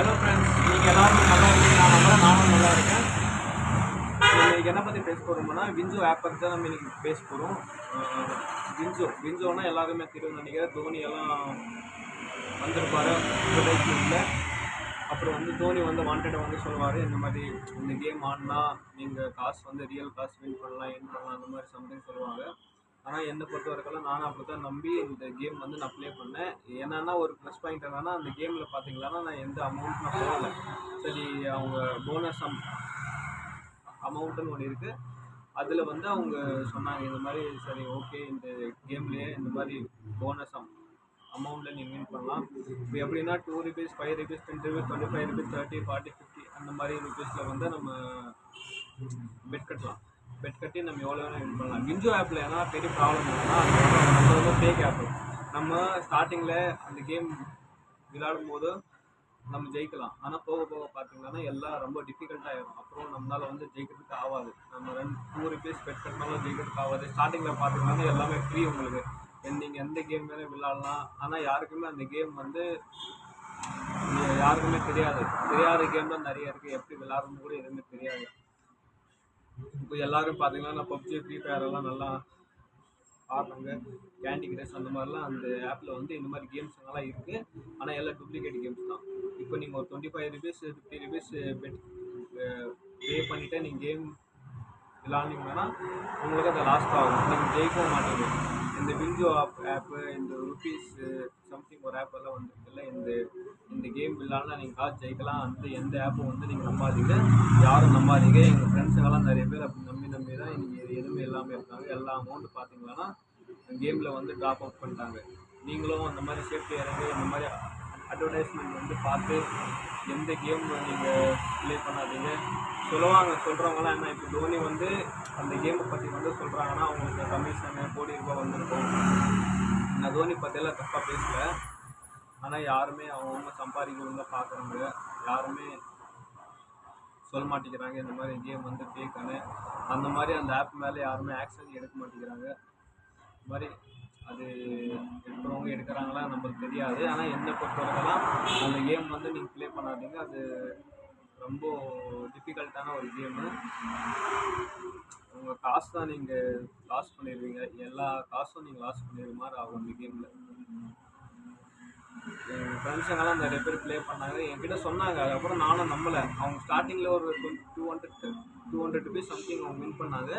Hello friends, நீங்கள் எல்லாரும் நல்லா இருக்கீங்க. நானும் நல்லா இருக்கேன். இன்னைக்கு என்ன பற்றி பேச போகிறோம்னா விஞ்சோ ஆப் பற்றி தான் நம்ம இன்னைக்கு பேச போகிறோம். விஞ்சோனா எல்லாருமே தெரியும்னு நினைக்கிறேன். தோனி எல்லாம் வந்திருப்பார் அட்வர்டைஸ்மெண்ட்டில். அப்புறம் வந்து தோனி வந்து வாண்டடாக வந்து சொல்லுவார், இந்த மாதிரி இந்த கேம் ஆடினா நீங்கள் காசு வந்து ரியல் காசு வின் பண்ணலாம் அந்த மாதிரி சம்திங் சொல்லுவாங்க. ஆனால் என்னை பொறுத்த வரைக்கும் நானும் அப்படி தான் நம்பி இந்த கேம் வந்து நான் ப்ளே பண்ணேன். என்னன்னா ஒரு ப்ளஸ் பாயிண்ட் என்னன்னா, அந்த கேமில் பார்த்தீங்கன்னா நான் எந்த அமௌண்ட் நான் போடலை. சரி, அவங்க போனஸ் அமௌண்ட்டுன்னு ஒன்று இருக்குது. அதில் வந்து அவங்க சொன்னாங்க இந்த மாதிரி, சரி ஓகே இந்த கேம்லேயே இந்த மாதிரி போனஸ் அமௌண்ட்டில் நீங்கள் வின் பண்ணலாம். இப்போ எப்படின்னா 2 rupees, 5 rupees, 10 rupees, 25 rupees, 30, 40, 50 அந்த மாதிரி ருபீஸில் வந்து நம்ம பெட் கட்டி நம்ம எவ்வளோ வேணால் வின் பண்ணலாம். விஞ்சோ ஆப்பில் ஏன்னா பெரிய ப்ராப்ளம் என்னன்னா, நம்ம வந்து ஃபேக் ஆப்பு. நம்ம ஸ்டார்டிங்கில் அந்த கேம் விளையாடும் போது நம்ம ஜெயிக்கலாம். ஆனால் போக போக பார்த்தீங்கன்னா எல்லாம் ரொம்ப டிஃபிகல்ட்டாகிடும். அப்புறம் நம்மளால் வந்து ஜெயிக்கிறதுக்கு ஆகாது. நம்ம 2 rupees பெட் கட்டினாலும் ஜெயிக்கிறதுக்கு ஆகாது. ஸ்டார்டிங்கில் பார்த்தீங்கன்னா எல்லாமே ஃப்ரீ உங்களுக்கு. நீங்கள் எந்த கேம் வேணும் விளையாடலாம். ஆனால் யாருக்குமே அந்த கேம் வந்து யாருக்குமே தெரியாத கேம் தான் நிறைய இருக்குது. எப்படி விளையாடணும் கூட எதுவுமே தெரியாது. இப்போ எல்லோரும் பார்த்தீங்கன்னா பப்ஜி, ஃப்ரீ ஃபயர் எல்லாம் நல்லா ஆடுறாங்க. கேண்டி கிரஷ் அந்த மாதிரிலாம் அந்த ஆப்பில் வந்து இந்த மாதிரி கேம்ஸ் எல்லாம் இருக்குது. ஆனால் எல்லாம் டூப்ளிகேட் கேம்ஸ் தான். இப்போ நீங்கள் ஒரு 25 rupees, 50 rupees பெட் பே பண்ணிவிட்டு நீங்கள் கேம் விளாண்டிங்கன்னா உங்களுக்கு அது லாஸ்ட் ஆகும். நீங்கள் ஜெயிக்கவும் மாட்டீங்க. இந்த விஞ்சோ ஆப்பு, இந்த ருபீஸ் சம்திங் ஒரு ஆப் எல்லாம் வந்துருக்குல்ல, இந்த கேம் விளாட்னா நீங்கள் காசு ஜெயிக்கலாம். எந்த ஆப்பும் வந்து நீங்கள் நம்பாதீங்க, யாரும் நம்பாதீங்க. எங்கள் ஃப்ரெண்ட்ஸுங்கெல்லாம் நிறைய பேர் அப்படி நம்பி தான் இன்றைக்கி எதுவுமே இல்லாமல் இருக்காங்க. எல்லா அமௌண்ட்டு பார்த்தீங்கன்னா கேமில் வந்து ட்ராப் அவுட் பண்ணிட்டாங்க. நீங்களும் அந்த மாதிரி சேஃப்டி இறங்கி இந்த மாதிரி அட்வர்டைஸ்மெண்ட் வந்து பார்த்து எந்த கேம் நீங்கள் ப்ளே பண்ணாதீங்க. சொல்கிறவங்களாம் என்ன, இப்போ தோனி வந்து அந்த கேமை பற்றி வந்து சொல்கிறாங்கன்னா அவங்களுக்கு கமிஷனு கோடி ரூபாய் வந்திருக்கும். நான் தோனி பற்றியெல்லாம் தப்பாக பேசலை. ஆனால் யாருமே அவங்க சம்பாதிக்கணும்னு தான் பார்க்குறாங்க. யாருமே சொல்ல மாட்டேங்கிறாங்க இந்த மாதிரி கேம் வந்து ஃபேக்குன்னு. அந்த மாதிரி அந்த ஆப் மேலே யாருமே ஆக்ஷன் எடுக்க மாட்டேங்கிறாங்க. இந்த மாதிரி அது எடுக்கிறவங்க எடுக்கிறாங்களா நம்மளுக்கு தெரியாது. ஆனால் என்னை பொறுத்தவரைக்கெல்லாம் அந்த கேம் வந்து நீங்கள் ப்ளே பண்ணாதீங்க. அது ரொம்ப டிஃபிகல்ட்டான ஒரு கேமு. உங்கள் காசு தான் நீங்கள் லாஸ் பண்ணிடுவீங்க. எல்லா காசும் நீங்கள் லாஸ் பண்ணிடுற மாதிரி ஆகும் அந்த கேமில். எங்கள் ஃப்ரெண்ட்ஸுங்கெல்லாம் நிறைய பேர் ப்ளே பண்ணாங்க, என்கிட்ட சொன்னாங்க. அதுக்கப்புறம் நானும் நம்பலை. அவங்க ஸ்டார்டிங்கில் ஒரு 200 rupees சம்திங் அவங்க வின் பண்ணாங்க.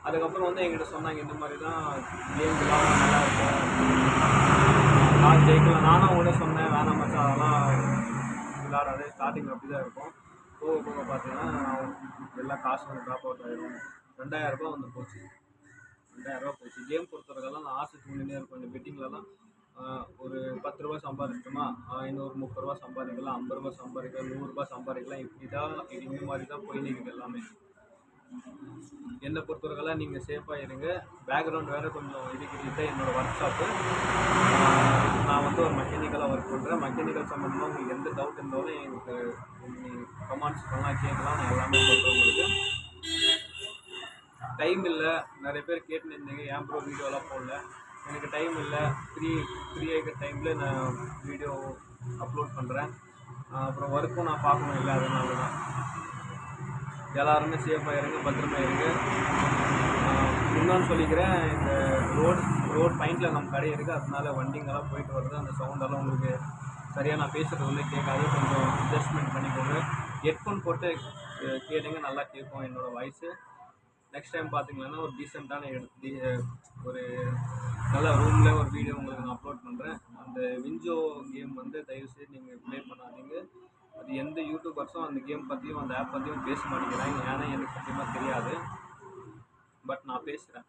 அதுக்கப்புறம் வந்து என்கிட்ட சொன்னாங்க, இந்த மாதிரி தான் கேம் விளாட்னா நல்லாயிருக்கும், காசு ஜெயிக்கலாம். நானும் அவங்கள்ட்ட சொன்னேன், வேணாம் மச்சான் அதெல்லாம் விளாடாது, ஸ்டார்டிங் அப்படி தான் இருக்கும். போக போக பார்த்தீங்கன்னா எல்லா காசும் வந்து ட்ராப் அவுட் ஆகிடும். 2000 ரூபா வந்து போச்சு. 2000 ரூபா போச்சு. கேம் பொறுத்தவரைக்கெல்லாம் நான் ஆசை தூண்டினே இருக்கும். இந்த பெட்டிங்லலாம் ஒரு 10 ரூபா சம்பாதிச்சிட்டோமா, இன்னொரு 30 ரூபா சம்பாதிக்கலாம், 50 ரூபா சம்பாதிக்கலாம், 100 ரூபா சம்பாதிக்கலாம். இந்த மாதிரி தான் போய் நிற்குது எல்லாமே. என்னை பொறுத்தவரைக்கெல்லாம் நீங்கள் சேஃபாக இருங்க. பேக்ரவுண்ட் வேறு கொஞ்சம் இதுதான் என்னோடய ஒர்க் ஷாப்பு. நான் வந்து ஒரு மெக்கானிக்கலாக ஒர்க் பண்ணுறேன். மெக்கானிக்கல் சம்மந்தமாக உங்களுக்கு எந்த டவுட் இருந்தாலும் எனக்கு கமெண்ட்ஸ் பண்ணலாம், கேட்கலாம். நான் எல்லாமே சொல்கிறேன் உங்களுக்கு. டைம் இல்லை, நிறைய பேர் கேட்டுன்னு இருந்தீங்க ஏன் ப்ரோ வீடியோலாம் போடல. எனக்கு டைம் இல்லை. ஃப்ரீ ஆகிற டைமில் நான் வீடியோ அப்லோட் பண்ணுறேன். அப்புறம் ஒர்க்கும் நான் பார்க்கணும் இல்லை, அதனால தான். எல்லாருமே சேஃபாக இருங்க, பத்திரமா இருங்க. இன்னொன்று சொல்லிக்கிறேன், இந்த ரோட் பாயிண்டில் நம்ம கடை இருக்குது. அதனால வண்டிங்கெல்லாம் போயிட்டு வருது. அந்த சவுண்டெல்லாம் உங்களுக்கு சரியாக நான் பேசுகிறது வந்து கேட்காது. கொஞ்சம் அட்ஜஸ்ட்மெண்ட் பண்ணிக்கோங்க. ஹெட்ஃபோன் போட்டு கேளுங்க, நல்லா கேட்கும் என்னோடய வாய்ஸு. நெக்ஸ்ட் டைம் பார்த்தீங்கன்னா ஒரு டீசெண்டான ஒரு நல்ல ரூமில் ஒரு வீடியோ உங்களுக்கு நான் அப்லோட் பண்ணுறேன். அந்த விஞ்சோ கேம் வந்து தயவுசெய்து நீங்கள் ப்ளே பண்ணாதீங்க. அது எந்த யூடியூபர்ஸும் அந்த கேம் பற்றியும் அந்த ஆப் பற்றியும் பேச மாட்டேங்கிறாங்க. ஏன்னா எனக்கு சத்தியமாக தெரியாது. பட் நான் பேசுகிறேன்.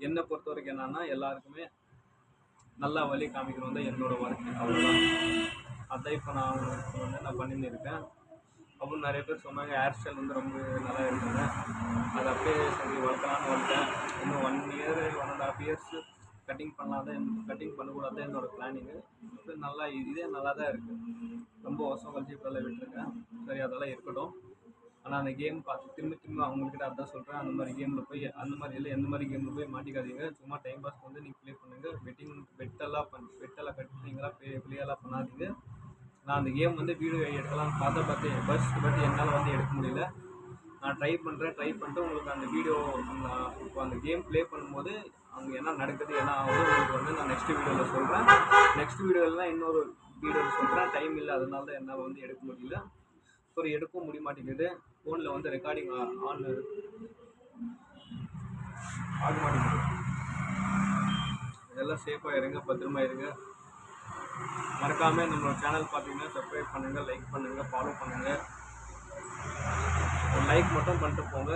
என்னை பொறுத்த வரைக்கும் என்னென்னா, எல்லாருக்குமே நல்லா வழி காமிக்கணும் தான் என்னோடய ஒர்க்கு. அவ்வளோதான். அதான் இப்போ நான் பண்ணின்னு இருக்கேன். அப்புறம் நிறைய பேர் சொன்னாங்க ஹேர் ஸ்டைல் வந்து ரொம்ப நல்லா இருக்குங்க. அதை அப்படியே சரி வளர்க்கலான்னு வளர்த்தேன். இன்னும் 1 year 1.5 years கட்டிங் பண்ணக்கூடாது என்னோடய பிளானிங்கு. இப்போ இதே நல்லா தான் இருக்குது. ரொம்ப வருஷம் கழிச்சு இப்போல்லாம் விட்டுருக்கேன். சரி அதெல்லாம் இருக்கட்டும். ஆனால் அந்த கேம் பார்த்து திரும்ப அவங்கக்கிட்ட அதான் சொல்கிறேன், அந்த மாதிரி கேமில் போய் எந்த மாதிரி கேமில் போய் மாட்டிக்காதீங்க. சும்மா டைம் பாஸ் வந்து நீங்கள் ப்ளே பண்ணுங்கள். பெட்டெல்லாம் கட்டுறீங்களா, ப்ளேயெல்லாம் பண்ணாதீங்க. நான் அந்த கேம் வந்து வீடியோ எடுக்கலாம்னு பட் என்னால் வந்து எடுக்க முடியல. நான் ட்ரை பண்ணிட்டு உங்களுக்கு அந்த வீடியோ இப்போ அந்த கேம் ப்ளே பண்ணும்போது அங்கே என்ன நடக்குது என்ன ஆகுது உங்களுக்கு வந்து நான் நெக்ஸ்ட் வீடியோவில் சொல்கிறேன். நெக்ஸ்ட் வீடியோவில் இன்னொரு வீடியோவில் சொல்கிறேன். டைம் இல்லை, அதனால தான் என்னால் வந்து எடுக்க முடியல. சாரி, எடுக்கவும் முடிய மாட்டேங்குது. ஃபோனில் வந்து ரெக்கார்டிங் ஆக மாட்டேங்குது. இதெல்லாம் சேஃபாக இருங்க, பத்திரமா இருங்க. மறக்காமல் நம்மளோட சேனல் பார்த்தீங்கன்னா சப்ஸ்கிரைப் பண்ணுங்கள், லைக் பண்ணுங்கள், ஃபாலோ பண்ணுங்கள். ஒரு லைக் மட்டும் பண்ணிட்டு போங்க,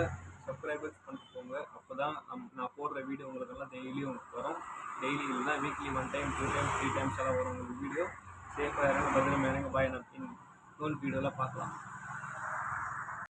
சப்ஸ்கிரைபர்ஸ் பண்ணிட்டு போங்க. அப்போ தான் நான் போடுற வீடியோ உங்களுக்கெல்லாம் டெய்லியும் உங்களுக்கு வரும். டெய்லி இல்லைனா வீக்லி 1 டைம் 2 டைம் 3 டைம்ஸ் எல்லாம் வரும் உங்களுக்கு வீடியோ. சேஃபாக இருங்க, பத்திரமா இருங்க. பாய். நான் இன்னொரு வீடியோவில் பார்க்கலாம்.